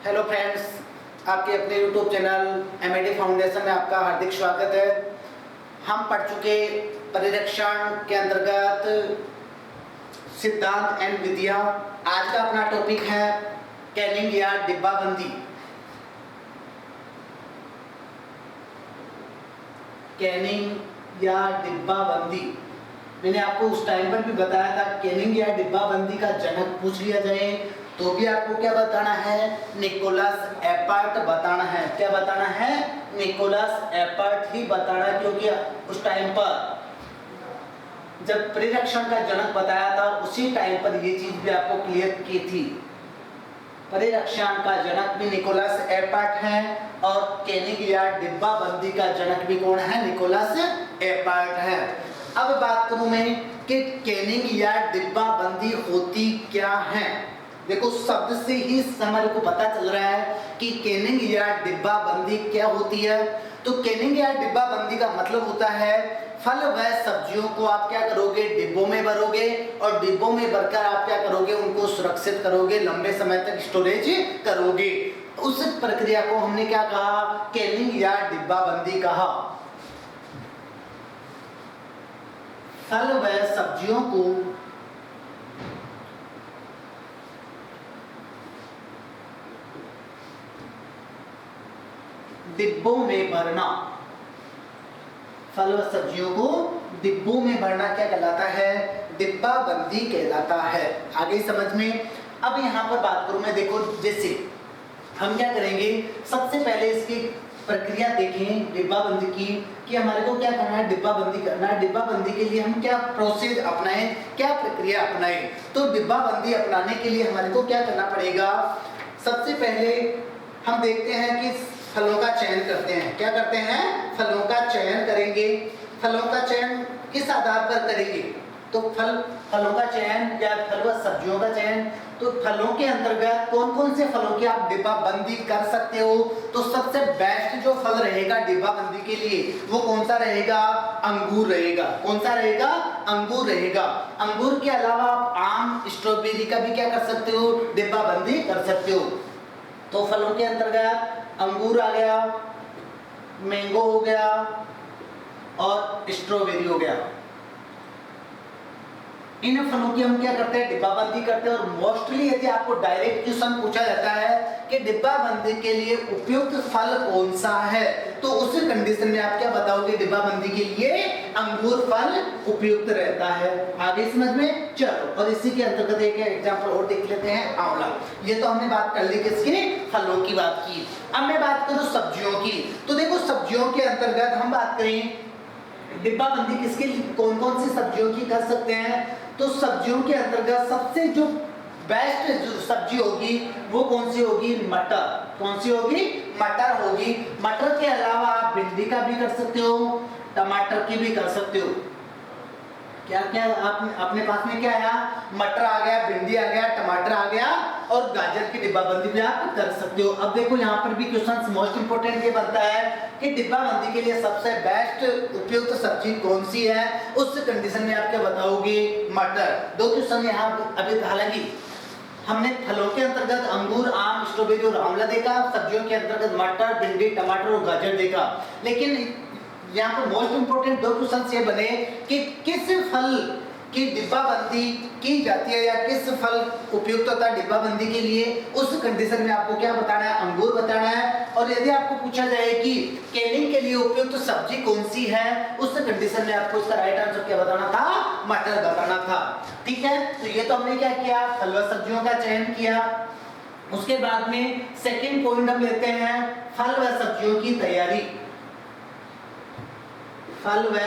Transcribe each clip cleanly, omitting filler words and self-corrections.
Hello friends, आपके अपने YouTube channel MAD foundation में आपका हार्दिक स्वागत है। हम पढ़ चुके परिरक्षण के अंतर्गत सिद्धांत एंड विधियां। आज का अपना टॉपिक है कैनिंग या डिब्बाबंदी। कैनिंग या डिब्बाबंदी, मैंने आपको उस टाइम पर भी बताया था कैनिंग या डिब्बाबंदी का जनक पूछ लिया जाए तो भी आपको क्या बताना है, निकोलस एपर्ट बताना है। क्या बताना है? निकोलस एपर्ट ही बताना, क्योंकि उस टाइम पर जब परिरक्षण का जनक बताया था उसी टाइम पर ये चीज भी आपको क्लियर की थी। परिरक्षण का जनक भी निकोलस एपर्ट है और कैनिंग या डिब्बाबंदी का जनक भी कौन है? निकोलस एपर्ट है। अब बात करूं मैं कि कैनिंग या डिब्बाबंदी होती क्या है। देखो, शब्द से ही हमारे को पता चल रहा है कि कैनिंग या डिब्बाबंदी क्या होती है। तो कैनिंग या डिब्बाबंदी का मतलब होता है फल व सब्जियों को आप क्या करोगे? डिब्बों में भरोगे और डिब्बों में भरकर आप क्या करोगे? उनको सुरक्षित करोगे, लंबे समय तक स्टोरेज करोगे। उस प्रक्रिया को हमने क्या कहा? कैनिंग या डिब्बाबंदी कहा। फल व सब्जियों को डिब्बों में भरना, फल व सब्जियों को डिब्बों में भरना क्या कहलाता है? डिब्बाबंदी कहलाता है। आगे समझ में। अब यहाँ पर बात करूं मैं, देखो जैसे हम क्या करेंगे, सबसे पहले इसकी प्रक्रिया देखें डिब्बाबंदी की कि हमारे को क्या करना है? डिब्बाबंदी करना है। डिब्बाबंदी के लिए हम क्या प्रोसेस अपनाएं, क्या प्रक्रिया अपनाएं? तो डिब्बाबंदी अपनाने के लिए हमारे को क्या करना पड़ेगा? सबसे पहले हम देखते हैं कि फलों का चयन करते हैं। क्या करते हैं? फलों का चयन करेंगे। फलों का चयन किस आधार पर करेंगे? तो फलों का चयन या फल व सब्जियों का चयन। तो फलों के अंतर्गत कौन कौन से फलों की आप डिब्बाबंदी कर सकते हो? तो सबसे बेस्ट जो फल रहेगा डिब्बाबंदी के लिए वो कौन सा रहेगा? अंगूर रहेगा। कौन सा रहेगा? अंगूर रहेगा। अंगूर के अलावा आप आम, स्ट्रॉबेरी का भी क्या कर सकते हो? डिब्बाबंदी कर सकते हो। तो फलों के अंतर्गत अंगूर आ गया, मैंगो हो गया और स्ट्रॉबेरी हो गया। इन फलों की हम क्या करते हैं? डिब्बाबंदी करते हैं। और मोस्टली यदि आपको डायरेक्ट क्वेश्चन पूछा जाता है कि डिब्बाबंदी के लिए उपयुक्त फल कौन सा है, तो उस कंडीशन में आप क्या बताओगे? डिब्बाबंदी के लिए अंगूर फल उपयुक्त रहता है। आगे समझ में। चलो, और इसी के अंतर्गत एक एग्जांपल और देख लेते हैं, आंवला। ये तो हमने बात कर ली किसकी? फलों की बात की। अब मैं बात करूं सब्जियों की। तो देखो, सब्जियों के अंतर्गत हम बात करें डिब्बाबंदी किसके, कौन कौन सी सब्जियों की कर सकते हैं? तो सब्जियों के अंतर्गत सबसे जो बेस्ट जो सब्जी होगी वो कौन सी होगी? मटर। कौन सी होगी? मटर होगी। मटर के अलावा आप भिंडी का भी कर सकते हो, टमाटर की भी कर सकते हो। क्या क्या आप अपने पास में क्या आया? मटर आ गया, भिंडी आ गया, टमाटर आ गया और गाजर की डिब्बाबंदी भी आप कर सकते हो। अब देखो, यहाँ पर भी क्वेश्चन मोस्ट इंपोर्टेंट ये बनता है कि डिब्बाबंदी के लिए सबसे बेस्ट उपयुक्त सब्जी कौन सी है? उस कंडीशन में आप क्या बताओगे? मटर। दो क्वेश्चन यहाँ अभी, हालांकि हमने फलों के अंतर्गत अंगूर, आम, स्ट्रॉबेरी और आंवला देखा, सब्जियों के अंतर्गत मटर, भिंडी, टमाटर और गाजर देखा। लेकिन यहाँ पर मोस्ट इंपोर्टेंट दो क्वेश्चन ये बने कि किस फल की डिब्बाबंदी की जाती है या किस फल उपयुक्त होता है डिब्बाबंदी के लिए। उस कंडीशन में आपको क्या बताना है? अंगूर बताना है। और यदि आपको पूछा जाए कि कैनिंग के लिए उपयुक्त सब्जी कौन सी है, उस कंडीशन में आपको इसका राइट आंसर क्या बताना था? मटर बताना था। ठीक है, तो ये तो हमने क्या किया? फल व सब्जियों का चयन किया। उसके बाद में सेकेंड पॉइंट हम लेते हैं फल व सब्जियों की तैयारी। फल व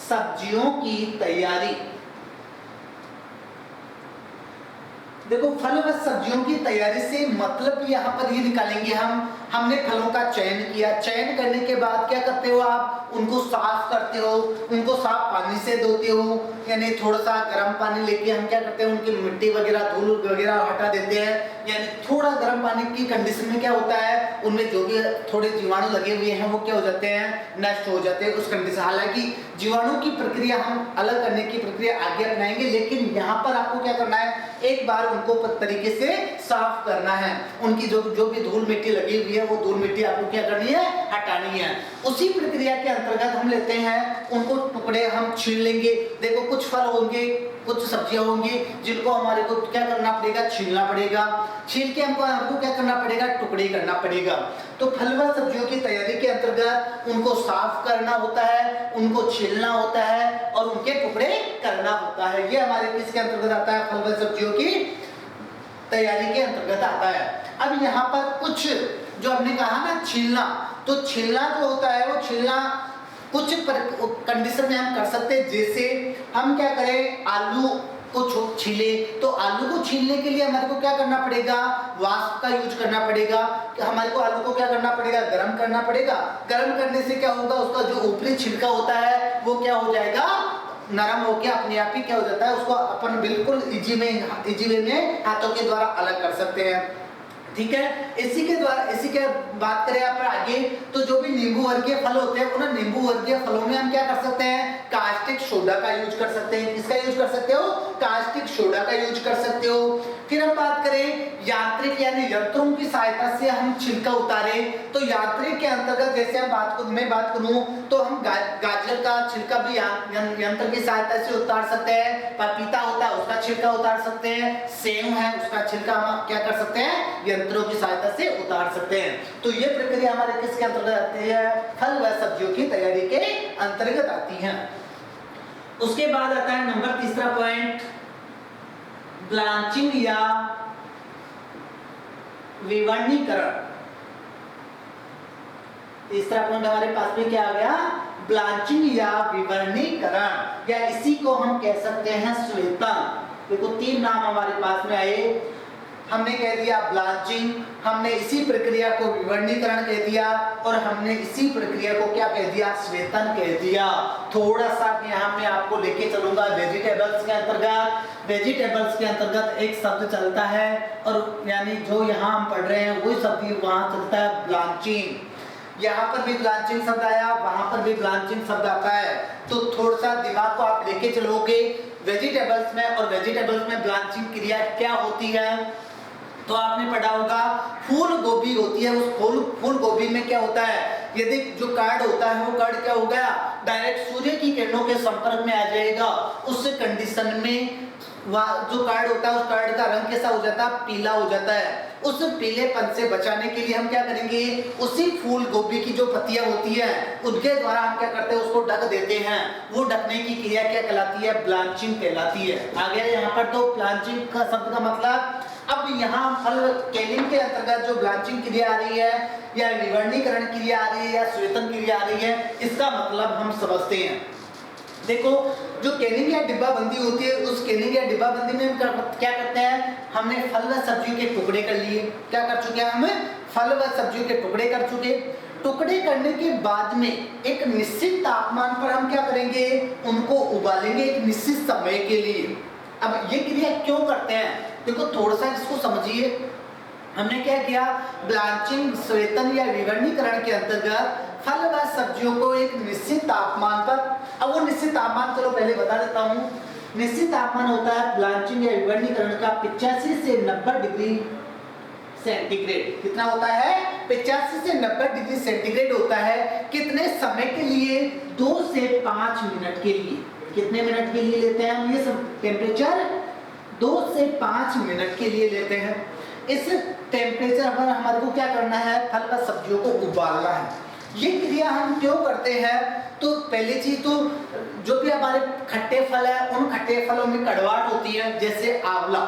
सब्जियों की तैयारी। देखो, फल व सब्जियों की तैयारी से मतलब यहाँ पर ये निकालेंगे हमने फलों का चयन किया। चयन करने के बाद क्या करते हो? आप उनको साफ करते हो, उनको साफ पानी से धोते हो, यानी थोड़ा सा गर्म पानी लेके हम क्या करते हैं, उनकी मिट्टी वगैरह धूल वगैरह हटा देते हैं। यानी थोड़ा गर्म पानी की कंडीशन में क्या होता है, उनमें जो भी थोड़े जीवाणु लगे हुए हैं वो क्या हो जाते हैं, नष्ट हो जाते हैं उस कंडीशन। हालांकि जीवाणु की प्रक्रिया हम अलग करने की प्रक्रिया आगे अपनाएंगे, लेकिन यहाँ पर आपको क्या करना है, एक बार उनको तरीके से साफ करना है। उनकी जो भी धूल मिट्टी लगी हुई है वो धूल मिट्टी आपको क्या करनी है, हटानी है। उसी प्रक्रिया के अंतर्गत हम लेते हैं, उनको टुकड़े हम छील लेंगे। देखो कुछ फल होंगे, कुछ सब्जियां होंगी जिनको हमारे को क्या करना पड़ेगा, छीलना पड़ेगा। छील के हमको क्या करना पड़ेगा, टुकड़े करना पड़ेगा। तो फल व सब्जियों की तैयारी के अंतर्गत उनको साफ करना होता है, उनको छीलना होता है और उनके टुकड़े करना होता है। ये हमारे किसके अंतर्गत आता है, फल व सब्जियों की तैयारी के अंतर्गत आता है। अब यहाँ पर कुछ जो हमने कहा ना छीलना, तो छीलना जो होता है वो छीलना कुछ कंडीशन में हम कर सकते हैं। जैसे हम क्या करें, आलू को छीले, तो आलू को छीलने के लिए हमारे को क्या करना पड़ेगा, वाष्प का यूज करना पड़ेगा। हमारे को आलू को क्या करना पड़ेगा, गर्म करना पड़ेगा। गर्म करने से क्या होगा, उसका जो ऊपरी छिलका होता है वो क्या हो जाएगा, नरम होके अपने आप ही क्या हो जाता है, उसको अपन बिल्कुल इजी वे में हाथों के द्वारा अलग कर सकते हैं। ठीक है, इसी के बात करें आप आगे, तो जो भी नींबू वर्गीय फल होते हैं उन नींबू वर्गीय फलों में हम क्या कर सकते हैं, कास्टिक सोडा का यूज कर सकते हैं। किसका यूज कर सकते हो, कास्टिक सोडा का यूज कर सकते हो। फिर हम बात करें यांत्रिक यानी यंत्रों की सहायता से हम छिलका उतारे, तो यांत्रिक के अंतर्गत जैसे मैं बात करूं तो हम गाजर का छिलका भी यंत्र की सहायता से उतार सकते हैं। पपीता होता है उसका छिलका उतार सकते हैं। सेव है उसका छिलका हम क्या कर सकते हैं, यंत्रों की सहायता से उतार सकते हैं। तो ये प्रक्रिया हमारे किसके अंतर्गत आती है, फल व सब्जियों की तैयारी के अंतर्गत आती है। उसके बाद आता है नंबर तीसरा पॉइंट, ब्लांचिंग या विवर्णीकरण। तीसरा पॉइंट हमारे पास में क्या आ गया, ब्लांचिंग या विवर्णीकरण, या इसी को हम कह सकते हैं श्वेतन। देखो तीन नाम हमारे पास में आए, हमने कह दिया ब्लांचिंग, हमने इसी प्रक्रिया को विवर्णीकरण कह दिया और हमने इसी प्रक्रिया को क्या कह दिया, श्वेतन कह दिया। थोड़ा सा यहाँ पे आपको लेके चलूंगा वेजिटेबल्स के अंतर्गत। वेजिटेबल्स के अंतर्गत एक शब्द चलता है और यानी जो यहाँ हम पढ़ रहे हैं वही शब्द वहाँ चलता है ब्लांचिंग। यहाँ पर भी ब्लांचिंग शब्द आया, वहां पर भी ब्लांचिंग शब्द आता है। तो थोड़ा सा दिमाग को आप लेके चलोगे वेजिटेबल्स में, और वेजिटेबल्स में ब्लांचिंग क्रिया क्या होती है, तो आपने पढ़ा होगा फूल गोभी होती है। उस फूल गोभी में क्या होता है, यदि जो कार्ड होता है वो कार्ड क्या हो गया, डायरेक्ट सूर्य की किरणों के संपर्क में आ जाएगा। उस कंडीशन में जो कार्ड होता है उस कार्ड का रंग कैसा हो जाता है, पीला हो जाता है। उस पीलेपन से बचाने के लिए हम क्या करेंगे, उसी फूल गोभी की जो पत्तियां होती है उनके द्वारा हम क्या करते हैं, उसको ढक देते हैं। वो ढकने की क्रिया क्या कहलाती है, ब्लांचिंग कहलाती है। आगे यहाँ पर तो ब्लांचिंग का शब्द का मतलब, अब यहाँ फल केलिंग के अंतर्गत जो ब्लांचिंग क्रिया आ रही है या विवर्णीकरण क्रिया आ रही है या श्वेतन क्रिया आ रही है, इसका मतलब हम समझते हैं। देखो जो केनिंग या डिब्बाबंदी होती है, उस केनिंग या डिब्बाबंदी में हम क्या करते हैं, हमने फल व सब्जियों के टुकड़े कर लिए। क्या कर चुके हैं, हमें फल व सब्जियों के टुकड़े कर चुके। टुकड़े करने के बाद में एक निश्चित तापमान पर हम क्या करेंगे, उनको उबालेंगे एक निश्चित समय के लिए। अब ये क्रिया क्यों करते हैं, देखो थोड़ा सा इसको समझिए। हमने क्या किया, ब्लांचिंग श्वेतन या विवर्णीकरण के अंतर्गत फल व सब्जियों को एक निश्चित तापमान पर, अब वो निश्चित तापमान चलो पहले बता देता हूँ। निश्चित तापमान होता है ब्लांचिंग या विवर्णीकरण का 85 से 90 डिग्री सेंटीग्रेड। कितना होता है, 85 से 90 डिग्री सेंटीग्रेड होता है। कितने समय के लिए, 2 से 5 मिनट के लिए। कितने मिनट के लिए लेते हैं हम ये सब टेम्परेचर, 2 से 5 मिनट के लिए लेते हैं। इस टेम्परेचर पर हमारे को क्या करना है, फल व सब्जियों को उबालना है। ये क्रिया हम क्यों करते हैं, तो पहली चीज तो जो भी हमारे खट्टे फल है उन खट्टे फलों में कड़वाहट होती है, जैसे आंवला।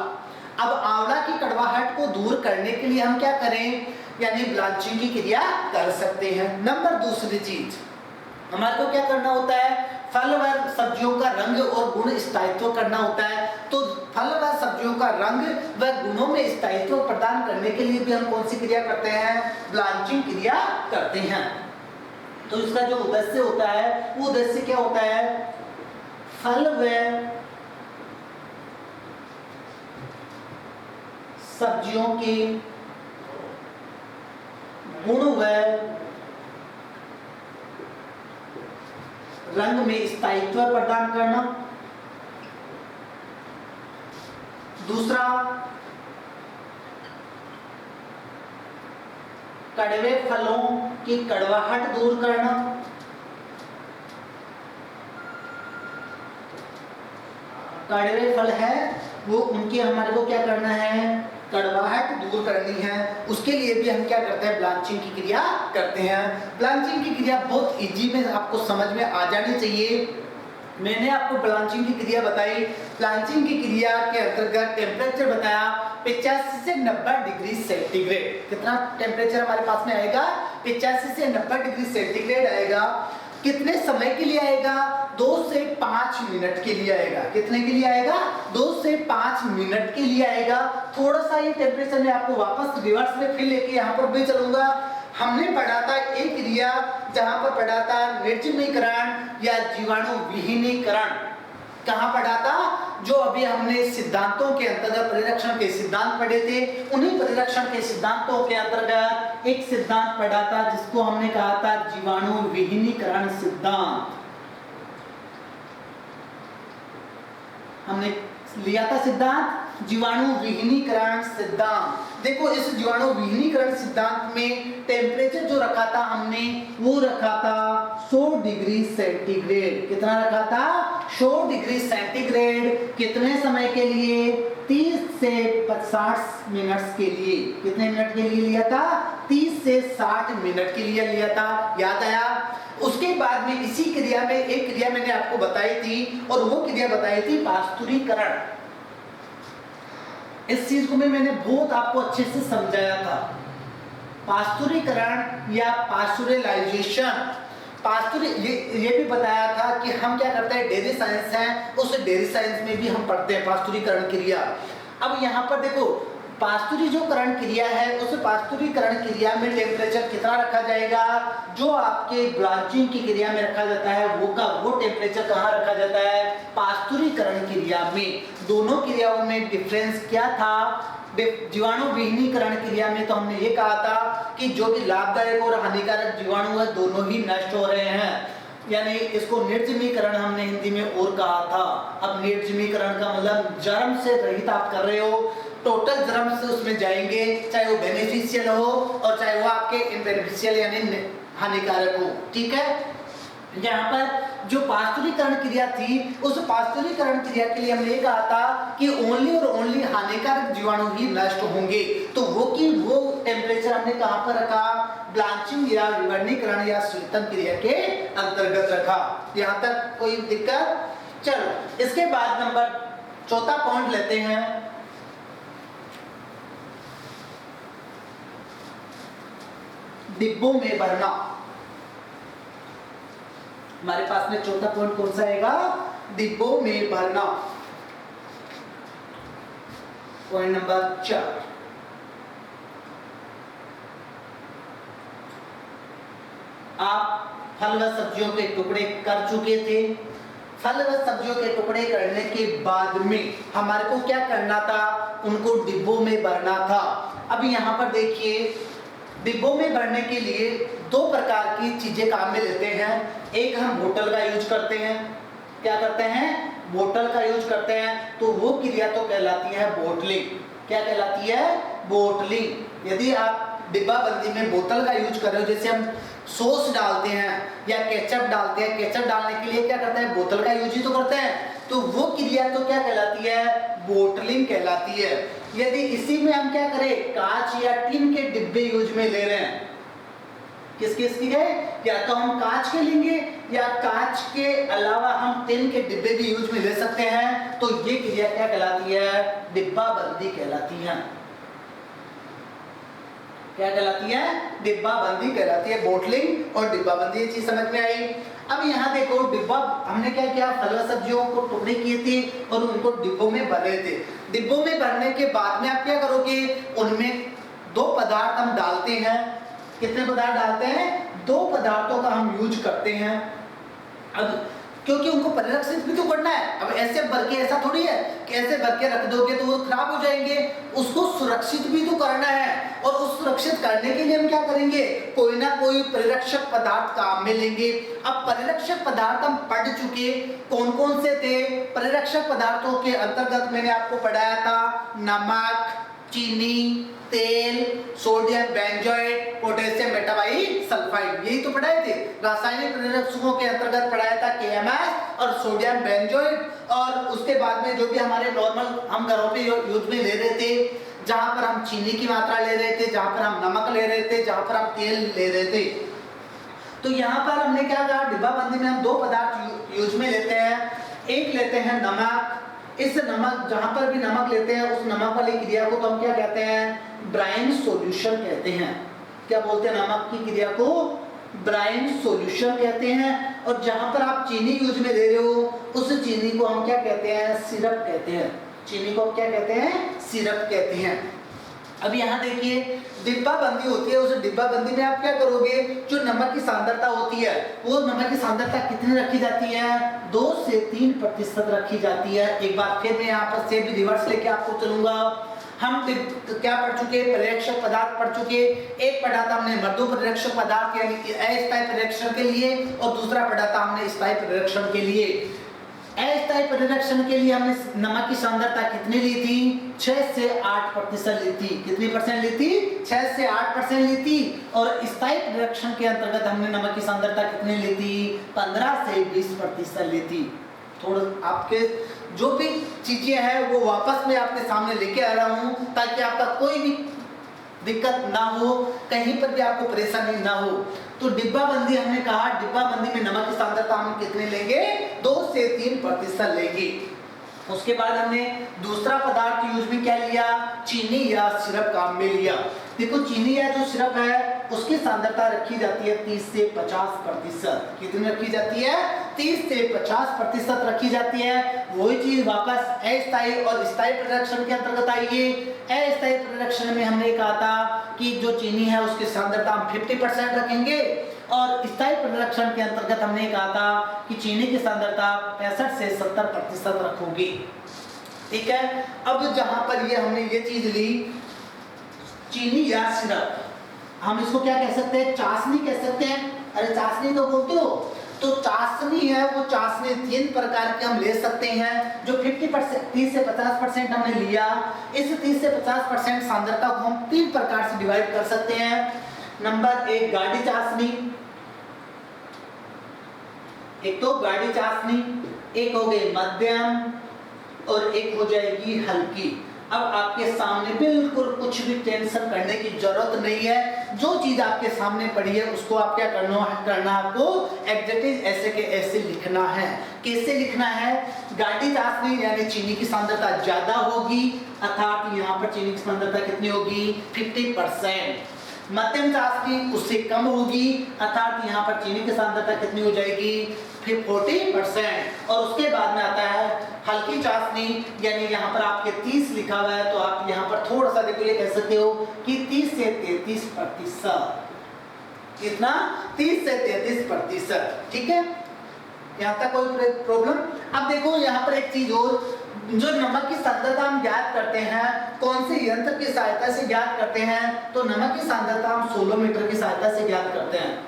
अब आंवला की कड़वाहट को दूर करने के लिए हम क्या करें, यानी ब्लांचिंग की क्रिया कर सकते हैं। नंबर दूसरी चीज हमारे को क्या करना होता है, फल व सब्जियों का रंग और गुण स्थायित्व करना होता है। तो फल व सब्जियों का रंग व गुणों में स्थायित्व प्रदान करने के लिए भी हम कौन सी क्रिया करते हैं, ब्लांचिंग क्रिया करते हैं। तो इसका जो उद्देश्य होता है वो उद्देश्य क्या होता है, फल व सब्जियों के गुण व रंग में स्थायित्व प्रदान करना। दूसरा, कड़वे फलों की कड़वाहट दूर करना। कड़वे फल है वो उनके हमारे को क्या करना है, कड़वाहट दूर करनी है। उसके लिए भी हम क्या करते हैं, ब्लांचिंग की क्रिया करते हैं। ब्लांचिंग की क्रिया बहुत इजी में आपको समझ में आ जानी चाहिए। मैंने आपको ब्लांचिंग की क्रिया बताई। ब्लांचिंग की क्रिया के अंतर्गत टेम्परेचर बताया 85 से 90 डिग्री सेंटीग्रेड। कितना टेम्परेचर हमारे पास में आएगा, 85 से 90 डिग्री सेंटीग्रेड आएगा। कितने समय के लिए आएगा, 2 से 5 मिनट के लिए आएगा। कितने के लिए आएगा, 2 से 5 मिनट के लिए आएगा। थोड़ा सा ये टेम्परेचर में आपको वापस रिवर्स में फिर लेके यहाँ पर भी चलूंगा। हमने पढ़ा था एक क्रिया जहां पर पढ़ा था निर्जमीकरण या जीवाणु विहीनीकरण। कहां पढ़ा था, जो अभी हमने सिद्धांतों के अंतर्गत परिरक्षण के सिद्धांत पढ़े थे, उन्हीं परिरक्षण के सिद्धांतों के अंतर्गत एक सिद्धांत पढ़ा था जिसको हमने कहा था जीवाणु विहीनीकरण सिद्धांत। हमने लिया था सिद्धांत जीवाणु विहीनीकरण सिद्धांत। देखो इस जीवाणु विहीनीकरण सिद्धांत में टेम्परेचर जो रखा था हमने, वो रखा था 100 डिग्री सेंटीग्रेड। कितना रखा था, 100 डिग्री सेंटीग्रेड। कितने समय के लिए, 30 से 60 मिनट के लिए। कितने मिनट के लिए लिया था, 30 से 60 मिनट के लिए लिया था। याद आया। उसके बाद में इसी क्रिया में एक क्रिया मैंने आपको बताई थी, और वो क्रिया बताई थी पास्तुरीकरण। इस चीज को मैंने बहुत आपको अच्छे से समझाया था। पास्तुरीकरण या पास्चुरलाइजेशन, ये भी बताया था कि हम क्या करते हैं, डेयरी साइंस है, उस डेयरी साइंस में भी हम पढ़ते हैं पास्तुरीकरण क्रिया। अब यहाँ पर देखो पास्तुरीकरण क्रिया है, उस पास्तुरीकरण क्रिया में टेम्परेचर कितना रखा जाएगा, जो आपके ब्लांचिंग की क्रिया में रखा जाता है वो टेम्परेचर कहाँ रखा जाता है, पास्तुरीकरण क्रिया में। दोनों क्रियाओं में डिफरेंस क्या था। जीवाणु विहीनीकरण क्रिया में तो हमने ये कहा था कि जो भी लाभदायक और हानिकारक जीवाणु है दोनों ही नष्ट हो रहे हैं, यानी इसको निर्जमीकरण हमने हिंदी में और कहा था। अब निर्जमीकरण का मतलब जर्म से रहित आप कर रहे हो, टोटल जर्म से उसमें जाएंगे, चाहे वो बेनिफिशियल हो और चाहे वो आपके इनबेनिफिशियल यानी हानिकारक हो। ठीक है। यहाँ पर जो पास्तुरीकरण क्रिया थी, उस पास्तुरीकरण क्रिया के लिए हमने कहा था कि ओनली और ओनली हानिकारक जीवाणु ही नष्ट होंगे। तो वो टेम्परेचर हमने कहाँ पर रखा, ब्लांचिंग या विवर्णीकरण या शीतन क्रिया के अंतर्गत रखा। यहाँ तक कोई दिक्कत। चलो इसके बाद नंबर चौथा पॉइंट लेते हैं, डिब्बों में भरना। हमारे पास में चौथा पॉइंट कौन सा आएगा, डिब्बों में भरना। पॉइंट नंबर 4, आप फल व सब्जियों के टुकड़े कर चुके थे। फल व सब्जियों के टुकड़े करने के बाद में हमारे को क्या करना था, उनको डिब्बों में भरना था। अब यहाँ पर देखिए, डिब्बों में भरने के लिए 2 प्रकार की चीजें काम में लेते हैं। एक हम बोतल का यूज करते हैं। क्या करते हैं, बोतल का यूज करते हैं। तो वो क्रिया तो कहलाती है बोटलिंग। क्या कहलाती है, बोटलिंग। यदि आप डिब्बा बंदी में बोतल का यूज कर रहे हो, जैसे हम सॉस डालते हैं या केचप डालते हैं, केचप डालने के लिए क्या करते हैं, बोतल का यूज ही तो करते हैं। तो वो क्रिया तो क्या कहलाती है, बोटलिंग कहलाती है। यदि इसी में हम क्या करें, कांच या टिन के डिब्बे यूज में ले रहे हैं, किसकी है, या तो हम कांच के लेंगे या कांच के अलावा हम टिन के डिब्बे भी यूज में ले सकते हैं। तो ये क्रिया क्या कहलाती है, डिब्बा बंदी कहलाती है। क्या कहलाती है, डिब्बा बंदी कहलाती है। बोटलिंग और डिब्बा बंदी, ये चीज समझ में आई। अब यहाँ देखो, डिब्बा हमने क्या किया, फल व सब्जियों को टुकड़े किए थे और उनको डिब्बों में भर रहे थे। डिब्बों में भरने के बाद में आप क्या करोगे, उनमें 2 पदार्थ हम डालते हैं। कितने पदार्थ डालते हैं, 2 पदार्थों का हम यूज करते हैं। अब क्योंकि उनको परिरक्षित भी तो करना है। अब ऐसे भर के ऐसा थोड़ी है कि ऐसे भर के रख दोगे तो वो खराब हो जाएंगे, उसको सुरक्षित भी तो करना है। और उस सुरक्षित करने के लिए हम क्या करेंगे, कोई ना कोई परिरक्षक पदार्थ काम में लेंगे। अब परिरक्षक पदार्थ हम पढ़ चुके, कौन कौन से थे। परिरक्षक पदार्थों के अंतर्गत मैंने आपको पढ़ाया था नमक, चीनी, तेल, सोडियम बेंजोएट, पोटेशियम मेटाबाइसल्फाइड, यही तो पढ़ाए थे। रासायनिक परिरक्षकों के अंतर्गत पढ़ाया था KMS और सोडियम बेंजोएट। और उसके बाद में जो भी हमारे नॉर्मल हम घरों पे यूज में ले रहे थे, जहां पर हम चीनी की मात्रा ले रहे थे, जहां पर हम नमक ले रहे थे, जहां पर हम तेल ले रहे थे। तो यहाँ पर हमने क्या कहा, डिब्बाबंदी में हम दो पदार्थ यूज में लेते हैं। एक लेते हैं नमक। इस नमक, जहां पर भी नमक लेते हैं उस नमक वाली क्रिया को तो हम क्या कहते हैं, ब्राइन सॉल्यूशन कहते हैं। क्या बोलते हैं, नमक की क्रिया को ब्राइन सॉल्यूशन कहते हैं। और जहां पर आप चीनी यूज में ले रहे हो उस चीनी को हम क्या कहते हैं, सिरप कहते हैं। चीनी को क्या कहते हैं, सिरप कहते हैं। अब यहाँ देखिए डिब्बाबंदी होती है, उस डिब्बाबंदी में आप क्या करोगे, जो नमक की सांद्रता होती है वो नमक की सांद्रता कितनी रखी जाती है, 2 से 3% रखी जाती है। एक बार फिर मैं यहाँ पर से भी रिवर्स लेके आपको चलूंगा। हम क्या पढ़ चुके, परिरक्षक पदार्थ पढ़ चुके। एक पढ़ा था हमने मृदु परिरक्षक पदार्थ यानी कि अस्थायी परिरक्षण के लिए, और दूसरा पढ़ा था हमने स्थायी परिरक्षण के लिए। अस्थायी परिरक्षण के लिए हमने नमक की सांद्रता कितनी ली थी, 6 से 8% ली थी। कितनी परसेंट ली थी, 6 से 8% ली थी। और स्थायी परिरक्षण के अंतर्गत हमने नमक की सांद्रता कितनी ली थी, 15 से 20% ली थी। थोड़ा आपके जो भी चीजें हैं वो वापस मैं आपके सामने लेके आ रहा हूँ, ताकि आपका कोई भी दिक्कत ना हो, कहीं पर भी आपको परेशानी ना हो। तो डिब्बाबंदी हमने कहा, डिब्बाबंदी में नमक की सांद्रता हम कितने लेंगे, 2 से 3% लेंगे। उसके बाद हमने दूसरा पदार्थ यूज में क्या लिया, चीनी या सिरप काम में लिया। देखो चीनी या जो सिरप है उसकी सांद्रता रखी जाती है 30 से 50%। कितनी रखी जाती है, 30 से 50% रखी जाती है। वही चीज वापस अस्थायी और स्थायी परिरक्षण के अंतर्गत आएगी। अस्थायी परिरक्षण में हमने कहा था कि जो चीनी है उसकी सांद्रता हम 50% रखेंगे, और स्थायी परिरक्षण के अंतर्गत हमने कहा था कि चीनी की सांद्रता 65 से 70% रखोगे। ठीक है। अब जहां पर ये हमने ये चीज ली, चीनी या सिरप, हम इसको क्या कह सकते हैं, चाशनी कह सकते हैं। अरे चाशनी तो बोलते हो, तो चाशनी है वो चाशनी 3 प्रकार के हम ले सकते हैं। जो 50% 30 से 50% हमने लिया, इस 30 से 50% सांद्रता को हम 3 प्रकार से डिवाइड कर सकते हैं। नंबर 1 गाढ़ी चाशनी, एक तो गाढ़ी चाशनी, एक हो गई मध्यम, और एक हो जाएगी हल्की। अब आपके सामने बिल्कुल कुछ भी टेंशन करने की जरूरत नहीं है। जो चीज आपके सामने पड़ी है उसको आप क्या करना आपको एग्जैक्टली ऐसे के ऐसे लिखना है। कैसे लिखना है, गाढ़ी चाशनी यानी चीनी की सांद्रता ज्यादा होगी, अर्थात यहाँ पर चीनी की सांद्रता कितनी होगी, 50%। मध्यम चाशनी उससे कम होगी, अर्थात यहाँ पर चीनी की सांद्रता कितनी हो जाएगी, 40%। और उसके बाद में आता है हल्की चाशनी, यानी यहाँ पर आपके 30 लिखा हुआ है, तो आप यहाँ पर थोड़ा सा देखो ये कह सकते हो कि 30 से 33%। कितना, 30 से 33%। ठीक है, यहाँ तक कोई प्रॉब्लम। अब देखो यहाँ पर एक चीज और, जो नमक की सांद्रता हम ज्ञात करते हैं कौन से यंत्र की सहायता से ज्ञात करते हैं, तो नमक की सांद्रता हम सोलोमीटर की सहायता से ज्ञात करते हैं।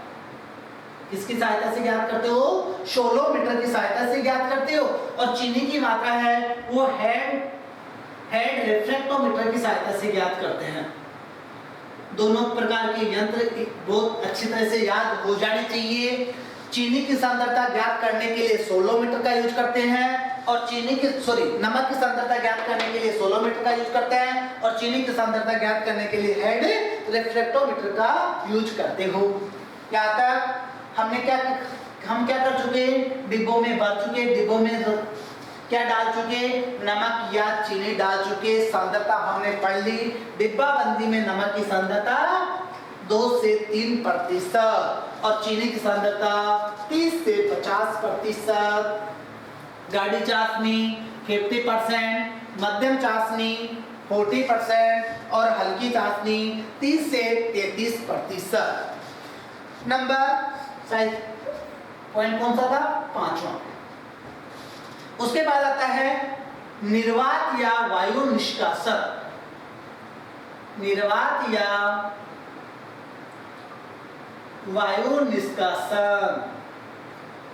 किसकी सहायता से ज्ञात करते हो, सोलोमीटर की सहायता से ज्ञात करते हो। और चीनी की मात्रा है वो हेड रिफ्रैक्टोमीटर की सहायता से ज्ञात करते हैं। दोनों प्रकार के यंत्र बहुत अच्छी तरह से याद हो जाने चाहिए। चीनी की सांद्रता ज्ञात करने के लिए सोलोमीटर का यूज करते हैं, और नमक की सांद्रता ज्ञात करने के लिए सोलोमीटर का यूज करते हैं, और चीनी की सांद्रता ज्ञात करने के लिए हेड रिफ्रैक्टोमीटर का यूज करते हो। यहाँ तक हम क्या कर चुके, डिब्बों में भर चुके, डिब्बों में क्या डाल चुके, नमक या चीनी डाल चुके, सांद्रता हमने पढ़ ली। डिब्बाबंदी में नमक की सांद्रता 2 से 3% और चीनी की सांद्रता 30 से 50%। गाढ़ी चाशनी 50%, मध्यम चाशनी 40% और हल्की चाशनी 30 से 33%। नंबर पॉइंट कौन सा था, 5वां। उसके बाद आता है निर्वात या वायु निष्कासन। निर्वात या वायु निष्कासन,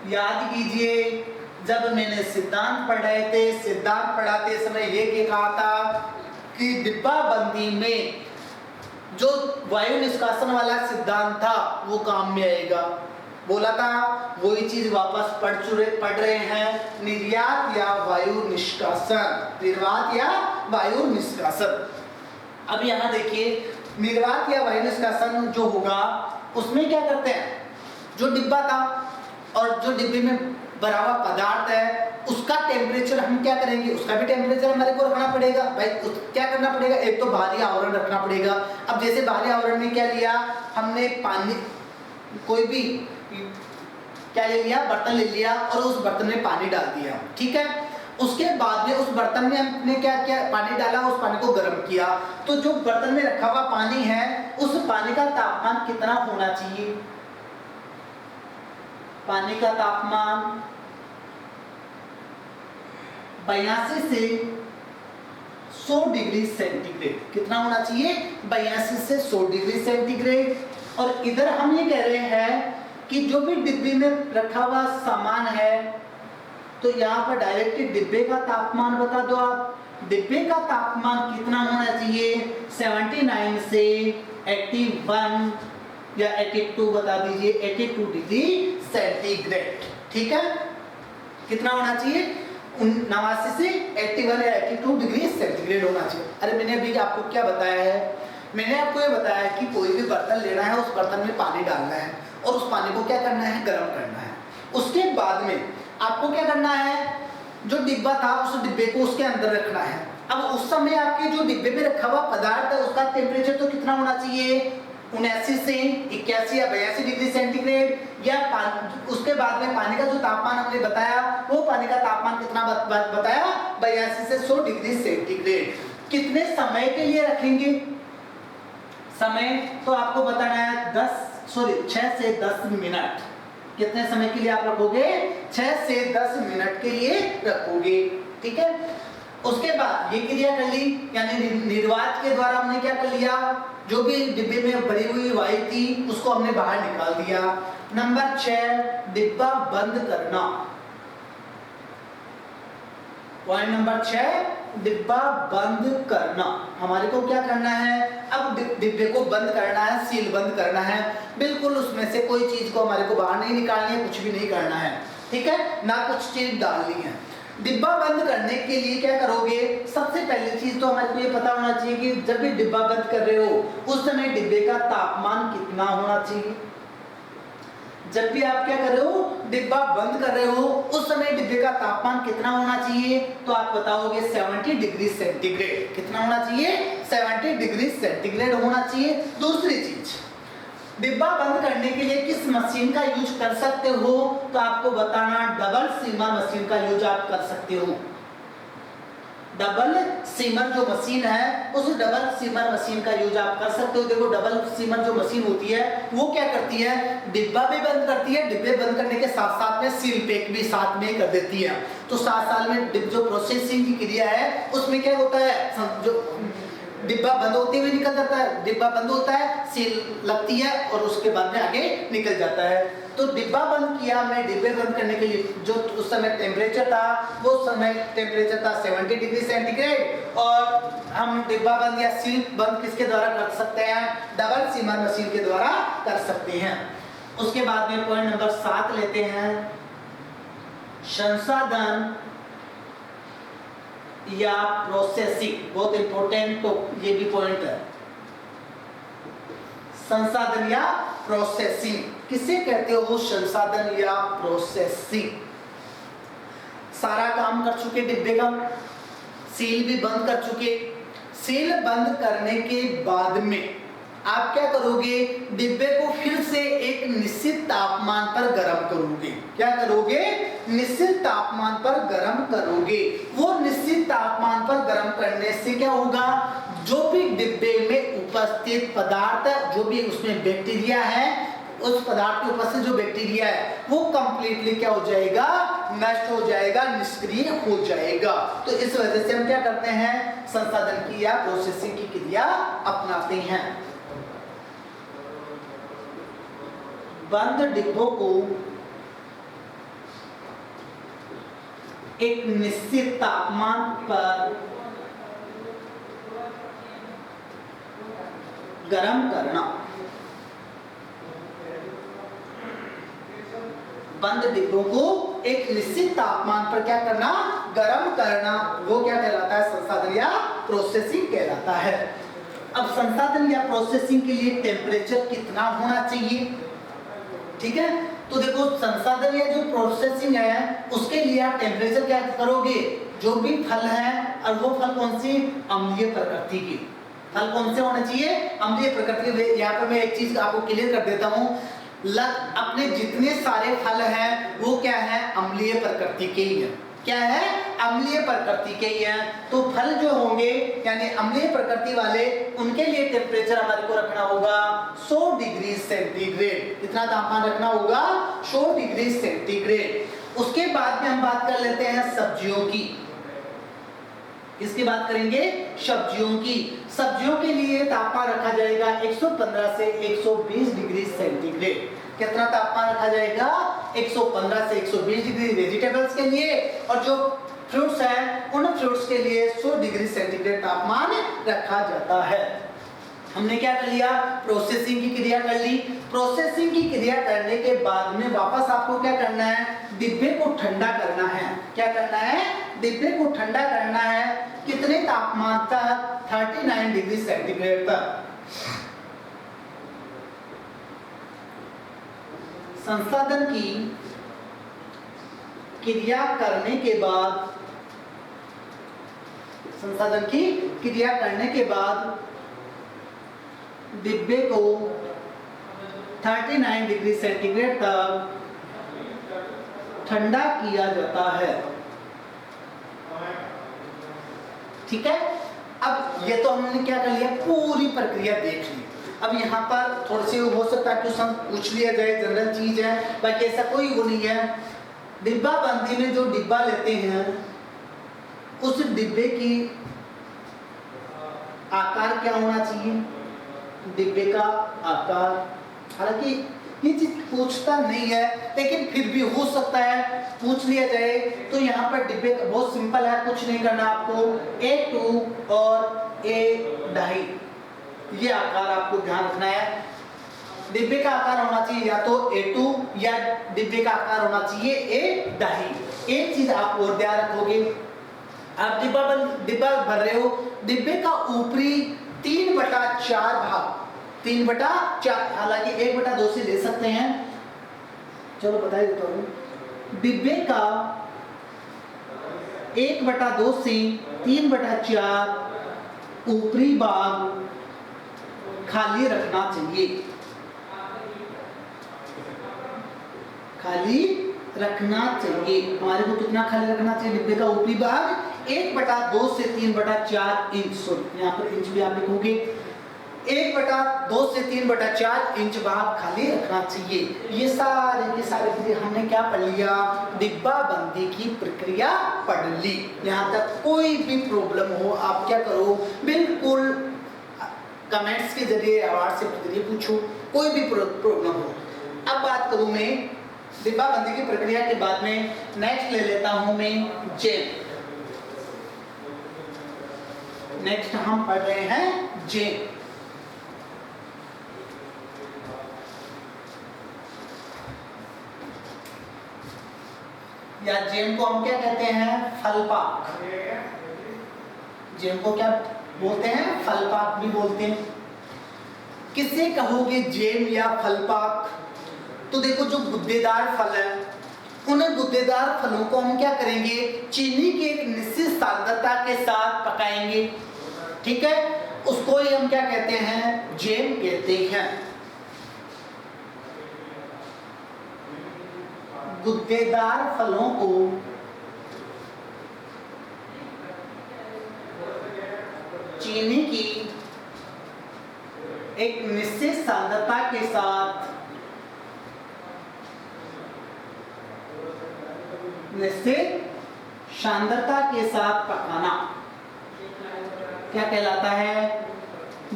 याद कीजिए जब मैंने सिद्धांत पढ़ाए थे, सिद्धांत पढ़ाते समय ये कहा था कि डिब्बाबंदी में जो वायु निष्कासन वाला सिद्धांत था वो काम में आएगा। बोला था वही चीज वापस पढ़ रहे हैं, निर्यात या वायु निष्कासन, निर्वात या वायु निष्कासन। अब यहाँ देखिए निर्वात या वायु निष्कासन जो होगा उसमें क्या करते हैं, जो डिब्बा था और जो डिब्बे में भरा हुआ पदार्थ है उसका टेम्परेचर हम क्या करेंगे, उसका भी टेम्परेचर हमारे को रखना पड़ेगा भाई। क्या करना पड़ेगा, एक तो बाहरी आवरण रखना पड़ेगा। अब जैसे बाहरी आवरण में क्या लिया हमने, पानी, कोई भी क्या ले लिया, बर्तन ले लिया और उस बर्तन में पानी डाल दिया, ठीक है। उसके बाद में उस बर्तन में हमने क्या किया, पानी डाला, उस पानी को गर्म किया। तो जो बर्तन में रखा हुआ पानी है उस पानी का तापमान कितना होना चाहिए, पानी का तापमान 82 से 100 डिग्री सेंटीग्रेड। कितना होना चाहिए, 82 से 100 डिग्री सेंटीग्रेड। और इधर हम ये कह रहे हैं कि जो भी डिब्बे में रखा हुआ सामान है, तो यहाँ पर डायरेक्टली डिब्बे का तापमान बता दो आप। डिब्बे का तापमान कितना होना चाहिए, 79 से 81 या 82 बता दीजिए, 82 डिग्री सेंटीग्रेड, ठीक है। कितना होना चाहिए, 89 से 81 या 82 डिग्री सेंटीग्रेड होना चाहिए। अरे मैंने अभी आपको क्या बताया है, मैंने आपको ये बताया कि कोई भी बर्तन लेना है, उस बर्तन में पानी डालना है और उस पानी को क्या करना है, गर्म करना है। उसके बाद में आपको क्या करना है, जो डिब्बा था उस डिब्बे को उसके अंदर रखना है। अब उस समय आपके जो डिब्बे में रखा हुआ पदार्थ है उसका टेम्परेचर तो कितना होना चाहिए, 79 से 81 या 82 डिग्री सेंटीग्रेड। या उसके बाद में पानी का जो तापमान हमने बताया वो पानी का तापमान कितना बताया, 82 से 100 डिग्री सेंटीग्रेड। कितने समय के लिए रखेंगे, समय तो आपको बताना है 6 से 10 मिनट। कितने समय के लिए आप रखोगे, 6 से 10 मिनट के लिए रखोगे, ठीक है। उसके बाद ये क्रिया कर ली, यानी निर्वात के द्वारा हमने क्या कर लिया, जो भी डिब्बे में भरी हुई वायु थी उसको हमने बाहर निकाल दिया। नंबर 6 डिब्बा बंद करना। पॉइंट नंबर 6 डिब्बा बंद करना। हमारे को क्या करना है, अब डिब्बे को बंद करना है, सील बंद करना है। बिल्कुल उसमें से कोई चीज को हमारे को बाहर नहीं निकालनी है, कुछ भी नहीं करना है, ठीक है, ना कुछ चीज डालनी है। डिब्बा बंद करने के लिए क्या करोगे, सबसे पहली चीज तो हमारे को ये पता होना चाहिए कि जब भी डिब्बा बंद कर रहे हो उस समय डिब्बे का तापमान कितना होना चाहिए। जब भी आप क्या कर रहे हो, डिब्बा बंद कर रहे हो, उस समय डिब्बे का तापमान कितना होना चाहिए, तो आप बताओगे 70 डिग्री सेंटीग्रेड। कितना होना चाहिए, 70 डिग्री सेंटीग्रेड होना चाहिए। दूसरी चीज, डिब्बा बंद करने के लिए किस मशीन का यूज कर सकते हो, तो आपको बताना डबल सीमर मशीन का यूज आप कर सकते हो। डबल सीमर जो मशीन है, उस डबल सीमर मशीन का यूज आप कर सकते हो। देखो डबल सीमर जो मशीन होती है वो क्या करती है, डिब्बा भी बंद करती है, डिब्बे बंद करने के साथ साथ में सील पैक भी साथ में कर देती है। तो 7 साल में जो प्रोसेसिंग की क्रिया है उसमें क्या होता है, जो डिब्बा बंद होते हुए निकल जाता है, डिब्बा बंद होता है, सील लगती है और उसके बाद में आगे निकल जाता है। तो डिब्बा बंद किया हमने, डिब्बे बंद करने के लिए जो उस समय टेम्परेचर था वो समय टेम्परेचर था 70 डिग्री सेंटीग्रेड। और हम डिब्बा बंद या सील बंद किसके द्वारा कर सकते हैं, डबल सीमर मशीन के द्वारा कर सकते हैं। उसके बाद में पॉइंट नंबर 7 लेते हैं, संसाधन या प्रोसेसिंग। बहुत इंपॉर्टेंट, तो ये भी पॉइंट है, संसाधन या प्रोसेसिंग। किसे कहते हो, संसाधन या प्रोसेसिंग। सारा काम कर चुके डिब्बे का, सील भी बंद कर चुके। सील बंद करने के बाद में आप क्या करोगे, डिब्बे को फिर से एक निश्चित तापमान पर गर्म करोगे। क्या करोगे, निश्चित तापमान पर गर्म करोगे। वो निश्चित तापमान पर गर्म करने से क्या होगा, जो भी डिब्बे में उपस्थित पदार्थ, जो भी उसमें बैक्टीरिया है, उस पदार्थ के उपस्थित जो बैक्टीरिया है वो कंप्लीटली क्या हो जाएगा, नष्ट हो जाएगा, निष्क्रिय हो जाएगा। तो इस वजह से हम क्या करते हैं, संसाधन की या प्रोसेसिंग की क्रिया अपनाते हैं। बंद डिब्बों को एक निश्चित तापमान पर गर्म करना। बंद डिब्बों को एक निश्चित तापमान पर क्या करना, गर्म करना, वो क्या कहलाता है, संसाधन या प्रोसेसिंग कहलाता है। अब संसाधन या प्रोसेसिंग के लिए टेम्परेचर कितना होना चाहिए, ठीक है। तो देखो संसाधन या जो प्रोसेसिंग है उसके लिए आप टेम्परेचर क्या करोगे, जो भी फल है और वो फल कौन सी, अम्लीय प्रकृति की, फल कौन से होने चाहिए, अम्लीय प्रकृति के। यहाँ पर मैं एक चीज आपको क्लियर कर देता हूँ, अपने जितने सारे फल हैं वो क्या है, अम्लीय प्रकृति के ही है। क्या है, अम्लीय प्रकृति के ही हैं। तो फल जो होंगे यानी अम्लीय प्रकृति वाले, उनके लिए टेम्परेचर हमारे को रखना होगा 100 डिग्री सेंटीग्रेड। कितना तापमान रखना होगा, 100 डिग्री सेंटीग्रेड। उसके बाद में हम बात कर लेते हैं सब्जियों की। किसकी बात करेंगे, सब्जियों की। सब्जियों के लिए तापमान रखा जाएगा 115 से 120 डिग्री सेंटीग्रेड। कितना तापमान रखा जाएगा, 115 से 120 डिग्री वेजिटेबल्स के लिए, और जो फ्रूट्स हैं उन फ्रूट्स के लिए 100 डिग्री सेंटीग्रेड तापमान रखा जाता है। हमने क्या कर लिया, प्रोसेसिंग की क्रिया कर ली। प्रोसेसिंग की क्रिया करने के बाद में वापस आपको क्या करना है, डिब्बे को ठंडा करना है। क्या करना है, डिब्बे को ठंडा करना है। कितने तापमान तक, 39 डिग्री सेंटीग्रेड तक। संसाधन की क्रिया करने के बाद, संसाधन की क्रिया करने के बाद डिब्बे को 39 डिग्री सेंटीग्रेड तक ठंडा किया जाता है, ठीक है। अब ये तो हमने क्या कर लिया, पूरी प्रक्रिया देख ली। अब यहाँ पर थोड़ी सी हो सकता है क्वेश्चन पूछ लिया जाए, जनरल चीज है, बाकी ऐसा कोई वो नहीं है। डिब्बा बंदी में जो डिब्बा लेते हैं उस डिब्बे की आकार क्या होना चाहिए, डिब्बे का आकार। हालांकि ये चीज पूछता नहीं है लेकिन फिर भी हो सकता है पूछ लिया जाए। तो यहाँ पर डिब्बे बहुत सिंपल है, कुछ नहीं करना आपको, A2 और A2.5 ये आकार आपको ध्यान रखना है। डिब्बे का आकार होना चाहिए या तो A2 या डिब्बे का आकार होना चाहिए A2.5। एक चीज आप और ध्यान रखोगे, आप डिब्बा भर रहे हो, डिब्बे का ऊपरी 3/4 भाग, 3/4, हालांकि 1/2 से ले सकते हैं, चलो बता देता हूँ। डिब्बे का 1/2 से 3/4 ऊपरी भाग खाली रखना चाहिए, खाली रखना चाहिए। हमारे को कितना खाली रखना चाहिए, डिब्बे का ऊपरी भाग 1/2 से 3/4 इंच, सॉरी यहाँ पर इंच भी आप लिखोगे, 1/2 से 3/4 इंच भाग खाली रखना चाहिए। ये सारे के सारे हमने क्या पढ़ लिया, डिब्बा बंदी की प्रक्रिया पढ़ ली। यहाँ तक कोई भी प्रॉब्लम हो आप क्या करो, बिल्कुल कमेंट्स के जरिए, व्हाट्सएप के जरिए पूछो, कोई भी प्रॉब्लम हो। अब बात करूं मैं डिब्बा बंदी की प्रक्रिया के बाद में, नेक्स्ट ले लेता हूं मैं जेम। नेक्स्ट हम पढ़ रहे हैं जेम। या जेम को हम क्या कहते हैं, फलपाक। जेम को क्या बोलते हैं, फलपाक भी बोलते हैं। किससे कहोगे जेम या फलपाक, तो देखो जो गुद्देदार फल है, उन गुद्देदार फलों को हम क्या करेंगे, चीनी की एक निश्चित सांद्रता के साथ पकाएंगे, ठीक है। उसको ही हम क्या कहते हैं, जेम कहते हैं। गुद्देदार फलों को चीनी की एक निश्चित सांद्रता के साथ निश्चित सांद्रता के साथ पकाना क्या कहलाता है?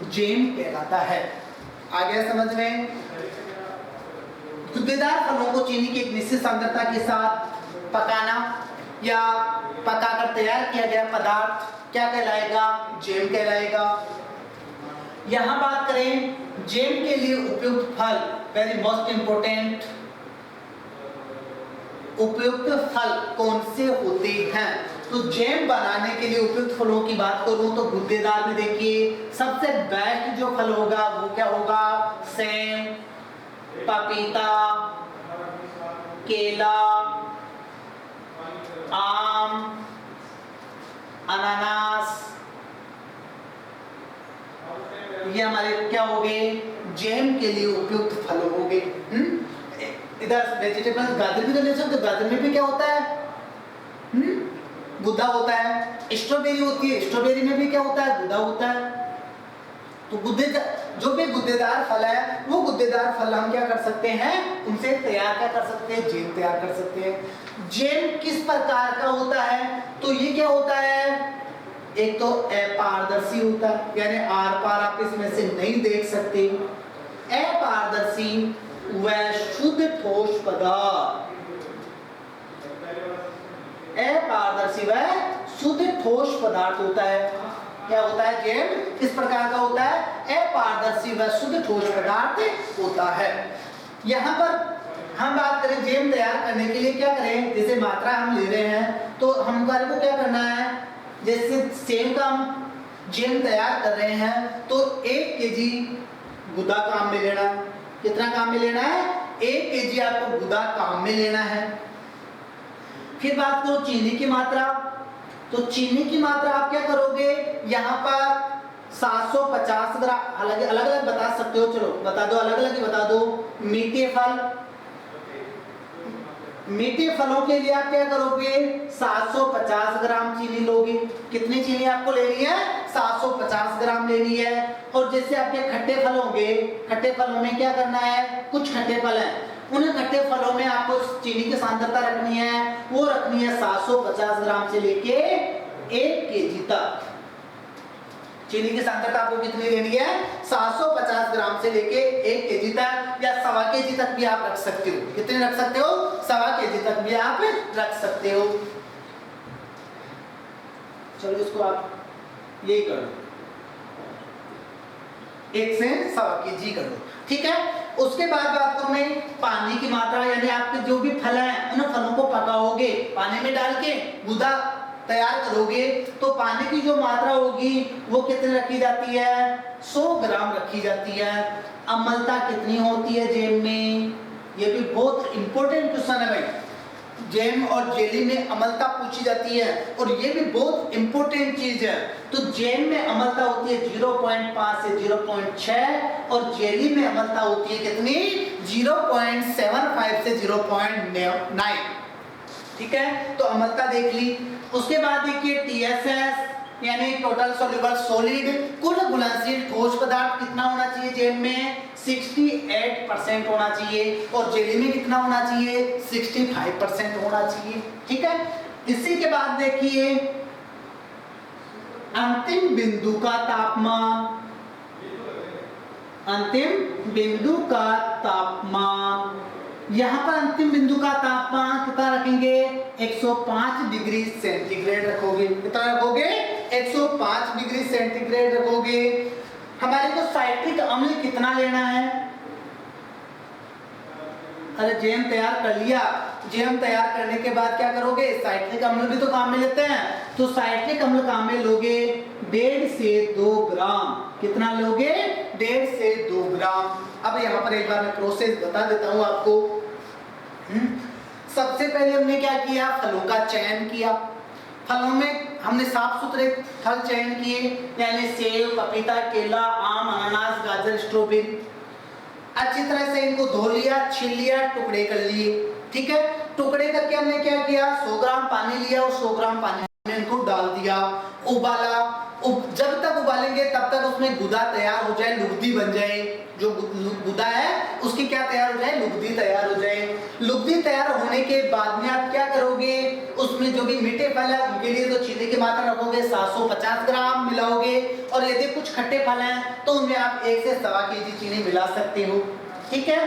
जैम कहलाता है। आ गया समझ में? गुद्देदार फलों को चीनी की एक निश्चित सांद्रता के साथ पकाना या पकाकर तैयार किया गया पदार्थ क्या कहलाएगा? जैम कहलाएगा। यहां बात करें जैम के लिए उपयुक्त फल, वेरी मोस्ट इंपोर्टेंट, उपयुक्त फल कौन से होते हैं? तो जैम बनाने के लिए उपयुक्त फलों की बात करूं तो गुद्देदार में देखिए सबसे बेस्ट जो फल होगा वो क्या होगा? सेम, पपीता, केला, आम, अनानास, ये हमारे क्या हो गए? जैम के लिए उपयुक्त फल हो गए। इधर वेजिटेबल गाजर भी तो ले सकते, गाजर में भी क्या होता है? गुदा होता है। स्ट्रॉबेरी होती है, स्ट्रॉबेरी में भी क्या होता है? गुदा होता है। तो जो भी गुद्देदार फल है वो गुद्देदार फल हम क्या कर सकते हैं? उनसे तैयार क्या कर सकते हैं? जैम तैयार कर सकते हैं। जैम किस प्रकार का होता है? तो ये क्या होता है? एक तो अपारदर्शी होता है, यानी आर पार आप इसमें से नहीं देख सकते। अपारदर्शी व शुद्ध ठोस पदार्थ, अपारदर्शी व शुद्ध ठोस पदार्थ होता है। क्या होता है? जैम किस प्रकार का होता है? अपारदर्शी व शुद्ध ठोस पदार्थ होता है। यहाँ पर हम बात करें जैम तैयार करने के लिए क्या करें? जैसे मात्रा हम ले रहे हैं तो हमारे को क्या करना है? जैसे सेम का हम जैम तैयार कर रहे हैं तो 1 केजी गुदा काम में लेना है। कितना काम में लेना है? 1 केजी आपको गुदा काम में लेना है। फिर बात करो चीनी की मात्रा, तो चीनी की मात्रा आप क्या करोगे? यहाँ पर 750 ग्राम, अलग अलग बता सकते हो, चलो बता दो, अलग अलग ही बता दो। मीठे फल, मीठे फलों के लिए आप क्या करोगे? 750 ग्राम चीनी लोगे। कितनी चीनी आपको लेनी है? 750 ग्राम लेनी है। और जैसे आपके खट्टे फल होंगे, खट्टे फलों में क्या करना है? कुछ खट्टे फल हैं, उन खट्टे फलों में आपको चीनी की सांद्रता रखनी है, वो रखनी है 750 ग्राम से लेके 1 केजी तक। चीनी की सांद्रता आपको कितनी लेनी है? 750 ग्राम से लेके 1 केजी तक, या 1.25 केजी तक भी आप रख सकते हो। कितने रख सकते हो? 1.25 केजी तक भी आप रख सकते हो। चलो इसको आप यही कर लो, 1 से 1.25 केजी कर लो, ठीक है। उसके बाद बात करूं मैं पानी की मात्रा, यानी आपके जो भी फल हैं उन फलों को पकाओगे, पानी में डाल के गुदा तैयार करोगे, तो पानी की जो मात्रा होगी वो कितनी रखी जाती है? 100 ग्राम रखी जाती है। अम्लता कितनी होती है जैम में? ये भी बहुत इंपॉर्टेंट क्वेश्चन है भाई। जैम और जेली में अम्लता पूछी जाती है और ये भी बहुत इंपॉर्टेंट चीज है। तो जैम में अम्लता होती है 0.5 से 0.6 और जेली में अम्लता होती है कितनी? 0.75 से 0.9, ठीक है। तो अम्लता देख ली। उसके बाद देखिए TSS यानी टोटल सॉल्युबल सॉलिड, कुल घुलनशील ठोस पदार्थ कितना होना चाहिए जैम में? 68% होना चाहिए। और जेली में कितना होना चाहिए? 65% होना चाहिए, ठीक है। इसी के बाद देखिए अंतिम बिंदु का तापमान, अंतिम बिंदु का तापमान, यहाँ पर अंतिम बिंदु का तापमान कितना रखेंगे? 105 डिग्री सेंटीग्रेड रखोगे। कितना रखोगे? 105 डिग्री सेंटीग्रेड रखोगे। हमारे को साइट्रिक अम्ल कितना लेना है? अरे जैम तैयार कर लिया, जैम तैयार करने के बाद क्या करोगे? साइट्रिक अम्ल भी तो काम में लेते हैं, तो साइट्रिक अम्ल काम में लोगे 1.5 से 2 ग्राम। कितना लोगे? 1.5 से 2 ग्राम। अब यहाँ पर एक बार मैं प्रोसेस बता देता हूँ आपको। सबसे पहले हमने क्या किया? फलों का चयन किया। फलों में हमने साफ सुथरे फल चयन किए, यानी सेब, पपीता, केला, आम, अनानास, गाजर, स्ट्रॉबेरी। अच्छी तरह से इनको धो लिया, छील लिया, टुकड़े कर लिए, ठीक है। टुकड़े करके हमने क्या किया? 100 ग्राम पानी लिया और 100 ग्राम पानी में इनको डाल दिया, उबाला। जब तक उबालेंगे तब तक उसमें गुदा तैयार हो जाए, लुगदी बन जाए। जो गुदा है उसकी क्या तैयार हो जाए, लुगदी तैयार हो जाए। लुगदी तैयार होने के बाद में आप क्या करोगे, उसमें जो भी मीठे फल है उनके लिए तो चीनी की मात्रा रखोगे 750 ग्राम मिलाओगे, और यदि कुछ खट्टे फल हैं तो उनमें आप 1 से सवा केजी चीनी मिला सकते हो। ठीक है,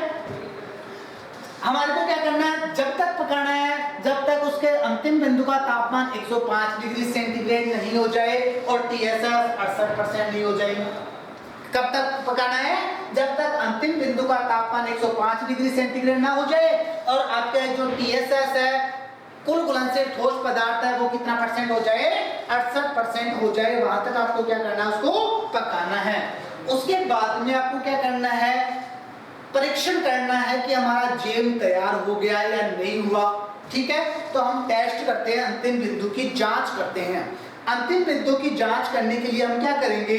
हमारे को क्या करना है, जब तक पकाना है जब तक उसके अंतिम बिंदु का तापमान 105 डिग्री सेंटीग्रेड नहीं हो जाए और TSS 68% नहीं हो जाए। कब तक पकाना है, जब तक अंतिम बिंदु का तापमान 105 डिग्री सेंटीग्रेड ना हो जाए और आपका जो TSS है, कुल घुलनशील ठोस पदार्थ है, वो कितना परसेंट हो जाए, 68% हो जाए। वहां तक आपको क्या करना है, उसको पकाना है। उसके बाद में आपको क्या करना है, परीक्षण करना है कि हमारा जेम तैयार हो गया या नहीं हुआ। ठीक है, तो हम टेस्ट करते हैं, अंतिम बिंदु की जांच करते हैं। अंतिम बिंदु की जांच करने के लिए हम क्या करेंगे,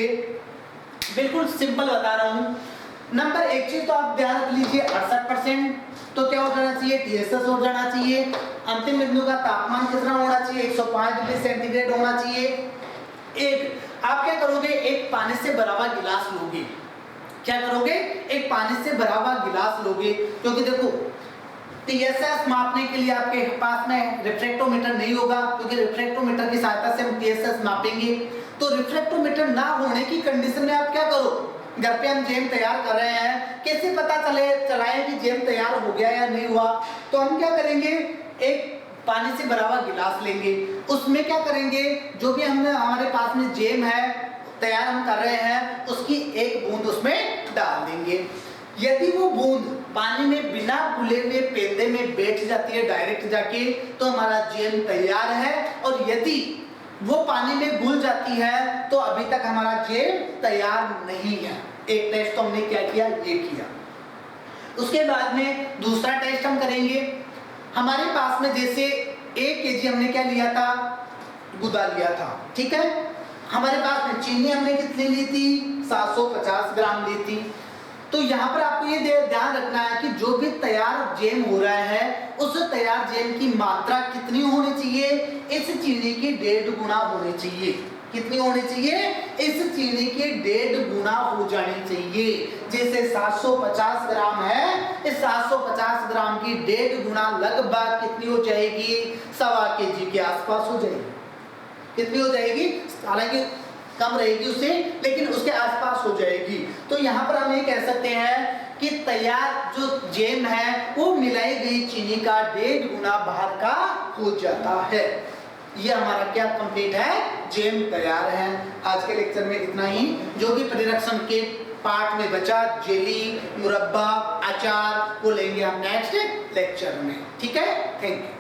बिल्कुल सिंपल बता रहा हूं। नंबर एक चीज तो आप ध्यान रख लीजिए, 68%। तो क्या हो जाना चाहिए, TSS हो जाना चाहिए। अंतिम बिंदु का तापमान कितना होना चाहिए, 105 डिग्री सेंटीग्रेड होना चाहिए। एक आप क्या करोगे, एक पानी से भरा हुआ गिलास लोगे। क्या करोगे, एक पानी से भरा हुआ गिलास लोगे, क्योंकि देखो TSS मापने के लिए आपके पास में रिफ्रैक्टोमीटर नहीं होगा, क्योंकि रिफ्रैक्टोमीटर की सहायता से हम TSS मापेंगे। तो रिफ्रैक्टोमीटर ना होने की कंडीशन में आप क्या करो, घर पे हम जेम तैयार कर रहे हैं, कैसे पता चलाएं कि जेम तैयार हो गया या नहीं हुआ। तो हम क्या करेंगे, एक पानी से भरा हुआ गिलास लेंगे, उसमें क्या करेंगे, जो भी हमने हमारे पास में जेम है तैयार हम कर रहे हैं, उसकी एक बूंद उसमें डाल देंगे। यदि वो बूंद पानी में बिना घुले हुए पेंदे में बैठ जाती है डायरेक्ट जाके, तो हमारा जेम तैयार है। और यदि वो पानी में घुल जाती है तो अभी तक हमारा जेम तैयार नहीं है। एक टेस्ट तो हमने क्या किया, ये किया। उसके बाद में दूसरा टेस्ट हम करेंगे। हमारे पास में जैसे 1 केजी हमने क्या लिया था, गुदा लिया था। ठीक है, हमारे पास में चीनी हमने कितनी ली थी, 750 ग्राम ली थी। तो यहाँ पर आपको ये ध्यान रखना है कि जो भी तैयार जेम हो रहा है, उस तैयार जेम की मात्रा कितनी होनी चाहिए, इस चीनी की 1.5 गुना होनी चाहिए। कितनी होनी चाहिए, इस चीनी की 1.5 गुना हो जानी चाहिए। जैसे 750 ग्राम है, इस 750 ग्राम की 1.5 गुना लगभग कितनी हो जाएगी, सवा केजी के आसपास हो जाएगी। कितनी हो जाएगी, हालांकि कम रहेगी उससे, लेकिन उसके आसपास हो जाएगी। तो यहाँ पर हम ये कह सकते हैं कि तैयार जो जेम है वो मिलाई गई चीनी का 1.5 गुना बाहर का हो जाता है। ये हमारा क्या कंप्लीट है, जेम तैयार है। आज के लेक्चर में इतना ही। जो भी परिरक्षण के पार्ट में बचा, जेली, मुरब्बा, अचार, वो लेंगे हम नेक्स्ट लेक्चर में। ठीक है, थैंक यू।